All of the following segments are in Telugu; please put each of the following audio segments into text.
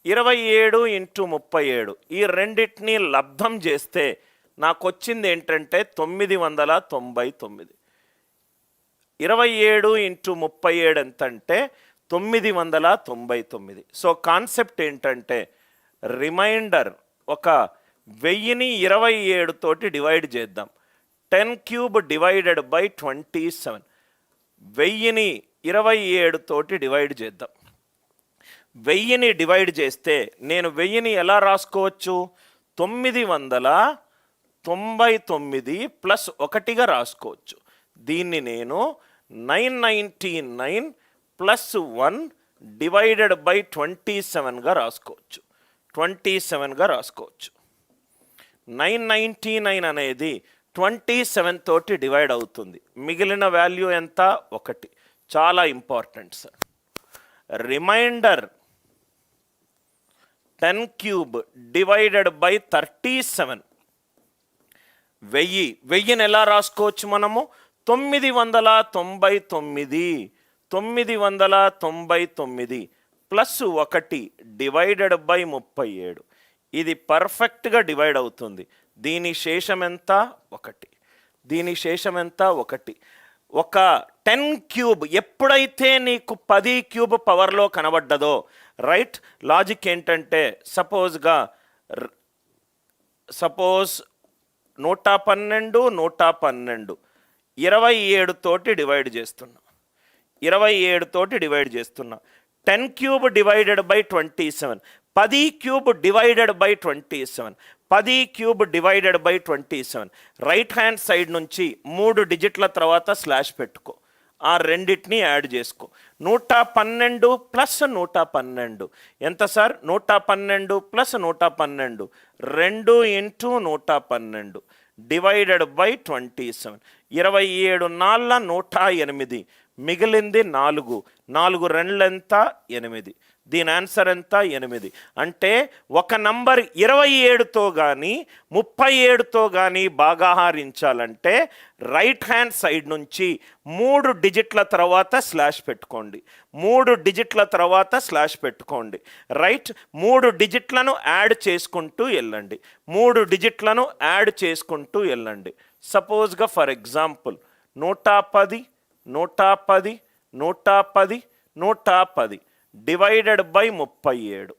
27 × 37 ఈ రెండింటిని లబ్ధం చేస్తే నాకు వచ్చింది ఏంటంటే 999. 27 × 37 ఎంత అంటే 999. సో కాన్సెప్ట్ ఏంటంటే రిమైండర్ ఒక 1027 తోటి డివైడ్ చేద్దాం. 10³ డివైడెడ్ బై 27. 1027 తోటి డివైడ్ చేద్దాం. 1000ని డివైడ్ చేస్తే నేను 1000ని ఎలా రాసుకోవచ్చు? 999 ప్లస్ 1గా రాసుకోవచ్చు. దీన్ని నేను 999 ప్లస్ 1 డివైడెడ్ బై 27గా రాసుకోవచ్చు. 27గా రాసుకోవచ్చు. 999 అనేది 27 తోటి డివైడ్ అవుతుంది. మిగిలిన వాల్యూ ఎంత? 1. చాలా important sir. Remainder 10³ divided by 37. 1000ని ఎలా రాసుకోవచ్చు మనము? 999 ప్లస్ 1 డివైడెడ్ బై 37. ఇది పర్ఫెక్ట్గా డివైడ్ అవుతుంది. దీని శేషం ఎంత? 1. దీని శేషం ఎంత? 1. ఒక 10³ ఎప్పుడైతే నీకు 10³ పవర్లో కనబడ్డదో, రైట్, లాజిక్ ఏంటంటే సపోజ్ 112 27 తోటి డివైడ్ చేస్తున్నా. 27 తోటి డివైడ్ చేస్తున్నా. 10³ divided by 27. 10³ divided by 27. 10³ divided by 27. Right hand side నుంచి 3 డిజిట్ల తర్వాత స్లాష్ పెట్టుకో. ఆ రెండింటిని యాడ్ చేసుకో. 112 ప్లస్ 112 ఎంత సార్? 112 plus 112 2 × 112 divided by 27. 27 4 108. మిగిలింది 4. 4 2 ఎంత? 8. దీని ఆన్సర్ ఎంత? 8. అంటే ఒక నంబర్ 27తో కానీ 37తో కానీ భాగాహారించాలంటే రైట్ హ్యాండ్ సైడ్ నుంచి 3 డిజిట్ల తర్వాత స్లాష్ పెట్టుకోండి. 3 డిజిట్ల తర్వాత స్లాష్ పెట్టుకోండి. రైట్, 3 డిజిట్లను యాడ్ చేసుకుంటూ వెళ్ళండి. 3 డిజిట్లను యాడ్ చేసుకుంటూ వెళ్ళండి. సపోజ్గా for example 110 110 110 110 divided by 37.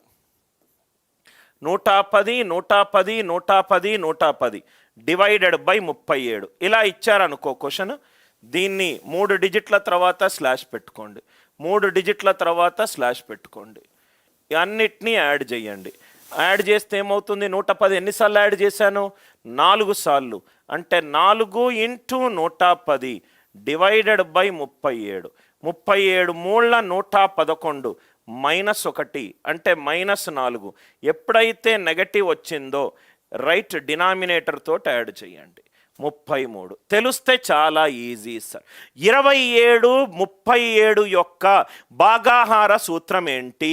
110 110 110 110 divided by 37 ఇలా ఇచ్చారనుకో క్వశ్చన్. దీన్ని 3 డిజిట్ల తర్వాత స్లాష్ పెట్టుకోండి. 3 డిజిట్ల తర్వాత స్లాష్ పెట్టుకోండి. అన్నిటినీ యాడ్ చేయండి. యాడ్ చేస్తే ఏమవుతుంది? 110 ఎన్నిసార్లు యాడ్ చేశాను? 4 సార్లు. అంటే 4 × 110 డివైడెడ్ బై 37. 37 3 111 -1 అంటే -4. ఎప్పుడైతే నెగటివ్ వచ్చిందో రైట్ డినామినేటర్ తోటి యాడ్ చేయండి. 33 తెలిస్తే చాలా ఈజీ సార్. 27 37 యొక్క భాగాహార సూత్రం ఏంటి?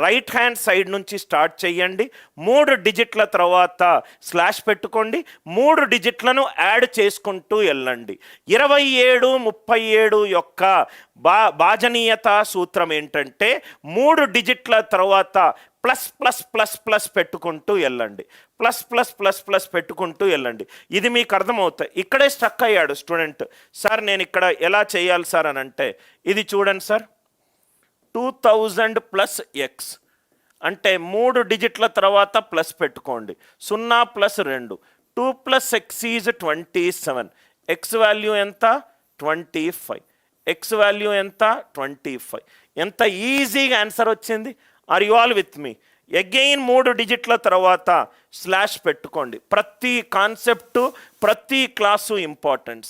రైట్ హ్యాండ్ సైడ్ నుంచి స్టార్ట్ చేయండి. 3 డిజిట్ల తర్వాత స్లాష్ పెట్టుకోండి. 3 డిజిట్లను యాడ్ చేసుకుంటూ వెళ్ళండి. 27 37 యొక్క భాజనీయత సూత్రం ఏంటంటే 3 డిజిట్ల తర్వాత ప్లస్ ప్లస్ ప్లస్ ప్లస్ పెట్టుకుంటూ వెళ్ళండి. ప్లస్ ప్లస్ ప్లస్ ప్లస్ పెట్టుకుంటూ వెళ్ళండి. ఇది మీకు అర్థమవుతాయి. ఇక్కడే స్ట్రక్ అయ్యాడు స్టూడెంట్. సార్ నేను ఇక్కడ ఎలా చేయాలి సార్ అని అంటే ఇది చూడండి సార్. 2000 ప్లస్ ఎక్స్ అంటే 3 డిజిట్ల తర్వాత ప్లస్ పెట్టుకోండి. 0 plus 2 2 plus X is 27. X value ఎంత? 25. ఎక్స్ వాల్యూ ఎంత? 25. ఎంత ఈజీగా ఆన్సర్ వచ్చింది. Are you all with me? Again 3 డిజిట్ల తర్వాత స్లాష్ పెట్టుకోండి. ప్రతి కాన్సెప్టు ప్రతి క్లాసు ఇంపార్టెంట్.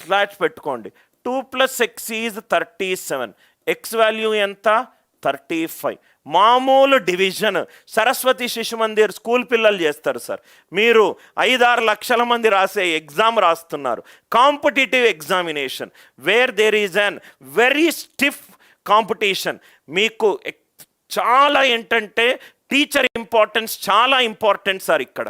స్లాష్ పెట్టుకోండి. 2 plus X is 37. X value ఎంత? 35. మామూలు డివిజన్ సరస్వతి శిశు మందిర్ స్కూల్ పిల్లలు చేస్తారు సార్. మీరు 5-6 లక్షల మంది రాసే ఎగ్జామ్ రాస్తున్నారు. Competitive examination where there is an very stiff competition. మీకు చాలా ఏంటంటే టీచర్ ఇంపార్టెన్స్ చాలా ఇంపార్టెంట్ సార్. ఇక్కడ